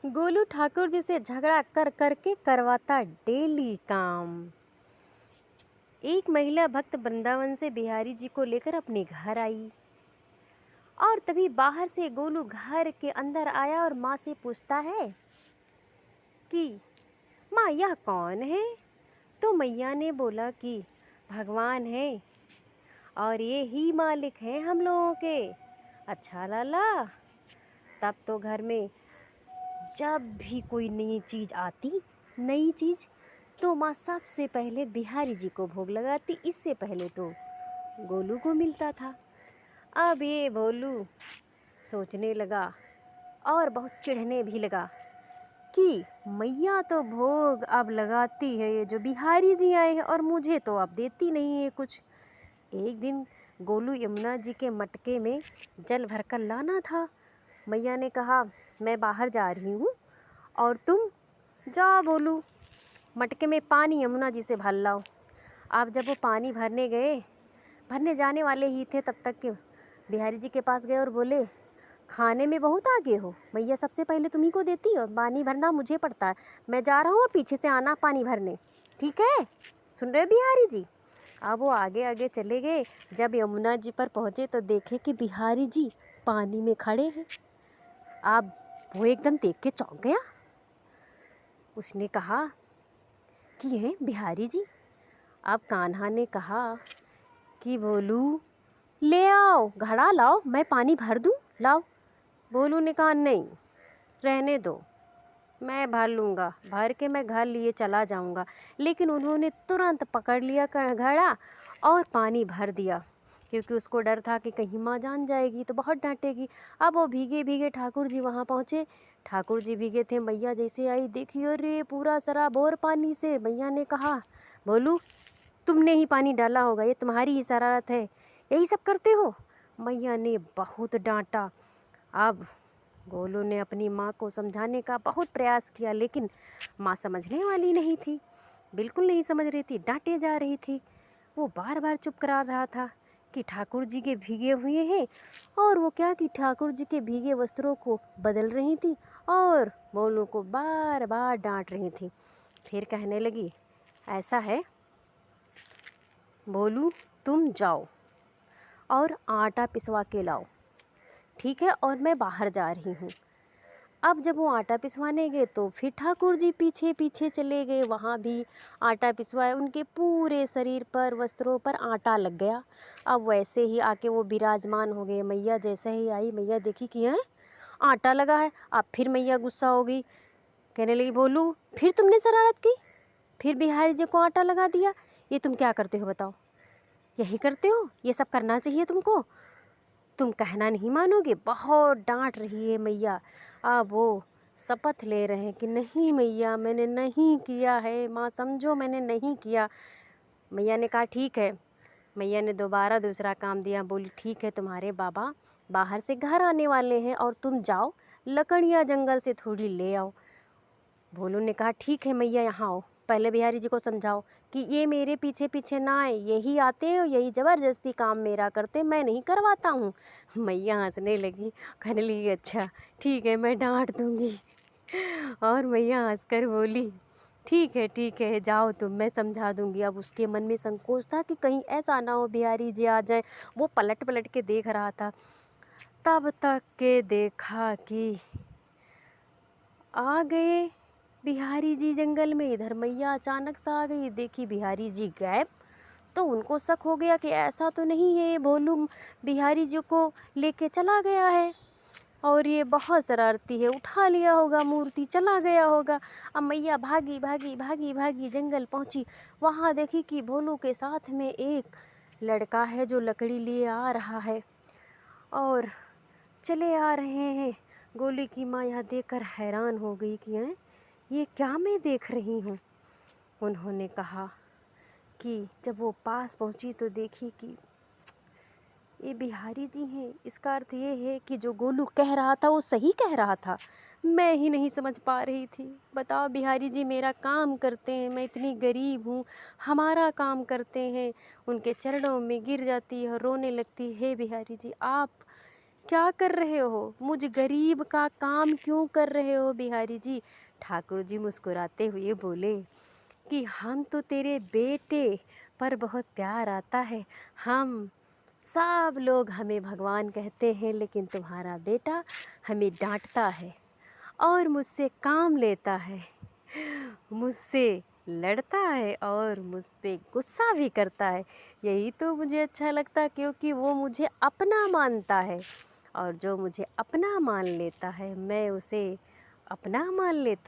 गोलू ठाकुर जी से झगड़ा कर करके करवाता डेली काम। एक महिला भक्त वृंदावन से बिहारी जी को लेकर अपने घर आई और तभी बाहर से गोलू घर के अंदर आया और माँ से पूछता है कि माँ यह कौन है। तो मैया ने बोला कि भगवान है और ये ही मालिक हैं हम लोगों के। अच्छा लाला। तब तो घर में जब भी कोई नई चीज़ आती, नई चीज़, तो माँ सबसे पहले बिहारी जी को भोग लगाती। इससे पहले तो गोलू को मिलता था। अब ये भोलू सोचने लगा और बहुत चिढ़ने भी लगा कि मैया तो भोग अब लगाती है, ये जो बिहारी जी आए हैं, और मुझे तो अब देती नहीं है कुछ। एक दिन गोलू यमुना जी के मटके में जल भरकर लाना था। मैया ने कहा मैं बाहर जा रही हूँ और तुम जाओ बोलू मटके में पानी यमुना जी से भर लाओ। अब जब वो पानी भरने जाने वाले ही थे, तब तक के बिहारी जी के पास गए और बोले खाने में बहुत आगे हो, मैया सबसे पहले तुम्ही को देती और पानी भरना मुझे पड़ता है। मैं जा रहा हूँ और पीछे से आना पानी भरने, ठीक है? सुन रहे बिहारी जी? अब वो आगे आगे चले गए। जब यमुना जी पर पहुँचे तो देखे कि बिहारी जी पानी में खड़े हैं। अब वो एकदम देख के चौंक गया। उसने कहा कि ये बिहारी जी। अब कान्हा ने कहा कि भोलू ले आओ, घड़ा लाओ, मैं पानी भर दूँ, लाओ। भोलू ने कहा नहीं, रहने दो, मैं भर लूँगा, भर के मैं घर लिए चला जाऊँगा। लेकिन उन्होंने तुरंत पकड़ लिया घड़ा और पानी भर दिया, क्योंकि उसको डर था कि कहीं माँ जान जाएगी तो बहुत डांटेगी। अब वो भीगे भीगे ठाकुर जी वहाँ पहुँचे। ठाकुर जी भीगे थे। मैया जैसे आई देखी, अरे पूरा सराबोर पानी से। मैया ने कहा भोलू तुमने ही पानी डाला होगा, ये तुम्हारी ही शरारत है, यही सब करते हो। मैया ने बहुत डांटा। अब गोलू ने अपनी माँ को समझाने का बहुत प्रयास किया, लेकिन माँ समझने वाली नहीं थी, बिल्कुल नहीं समझ रही थी, डांटे जा रही थी। वो बार बार चुप करा रहा था कि ठाकुर जी के भीगे हुए हैं, और वो क्या कि ठाकुर जी के भीगे वस्त्रों को बदल रही थी और गोलू को बार बार डांट रही थी। फिर कहने लगी ऐसा है भोलू, तुम जाओ और आटा पिसवा के लाओ, ठीक है? और मैं बाहर जा रही हूँ। अब जब वो आटा पिसवाने गए तो फिर ठाकुर जी पीछे पीछे चले गए। वहाँ भी आटा पिसवाए, उनके पूरे शरीर पर, वस्त्रों पर आटा लग गया। अब वैसे ही आके वो विराजमान हो गए। मैया जैसे ही आई, मैया देखी कि है आटा लगा है। अब फिर मैया गुस्सा हो गई, कहने लगी भोलू फिर तुमने शरारत की, फिर बिहारी जी को आटा लगा दिया, ये तुम क्या करते हो बताओ? यही करते हो? ये सब करना चाहिए तुमको, तुम कहना नहीं मानोगे। बहुत डांट रही है मैया। अब वो शपथ ले रहे हैं कि नहीं मैया, मैंने नहीं किया है, माँ समझो मैंने नहीं किया। मैया ने कहा ठीक है। मैया ने दोबारा दूसरा काम दिया, बोली ठीक है, तुम्हारे बाबा बाहर से घर आने वाले हैं और तुम जाओ लकड़ियाँ जंगल से थोड़ी ले आओ। भोलू ने कहा ठीक है मैया, यहाँ आओ, पहले बिहारी जी को समझाओ कि ये मेरे पीछे पीछे ना आए, यही आते हैं, यही ज़बरदस्ती काम मेरा करते, मैं नहीं करवाता हूँ। मैया हंसने लगी, कहने लगी अच्छा ठीक है, मैं डांट दूँगी। और मैया हंसकर बोली ठीक है जाओ तुम, मैं समझा दूँगी। अब उसके मन में संकोच था कि कहीं ऐसा ना हो बिहारी जी आ जाए। वो पलट पलट के देख रहा था। तब तक के देखा कि आ गए बिहारी जी जंगल में। इधर मैया अचानक से आ गई, देखी बिहारी जी गायब, तो उनको शक हो गया कि ऐसा तो नहीं है, ये भोलू बिहारी जी को लेके चला गया है और ये बहुत शरारती है, उठा लिया होगा मूर्ति, चला गया होगा। अब मैया भागी भागी भागी भागी जंगल पहुंची। वहाँ देखी कि भोलू के साथ में एक लड़का है जो लकड़ी लिए आ रहा है और चले आ रहे हैं। गोली की माँ यह देखकर हैरान हो गई कि हैं ये क्या मैं देख रही हूँ। उन्होंने कहा कि जब वो पास पहुँची तो देखी कि ये बिहारी जी हैं। इसका अर्थ ये है कि जो गोलू कह रहा था वो सही कह रहा था, मैं ही नहीं समझ पा रही थी। बताओ बिहारी जी मेरा काम करते हैं, मैं इतनी गरीब हूँ, हमारा काम करते हैं, उनके चरणों में गिर जाती है और रोने लगती है, हे बिहारी जी आप क्या कर रहे हो? मुझ गरीब का काम क्यों कर रहे हो बिहारी जी? ठाकुर जी मुस्कुराते हुए बोले कि हम तो तेरे बेटे पर बहुत प्यार आता है। हम सब लोग हमें भगवान कहते हैं, लेकिन तुम्हारा बेटा हमें डांटता है और मुझसे काम लेता है, मुझसे लड़ता है और मुझ पे गुस्सा भी करता है। यही तो मुझे अच्छा लगता, क्योंकि वो मुझे अपना मानता है, और जो मुझे अपना मान लेता है मैं उसे अपना मान लेता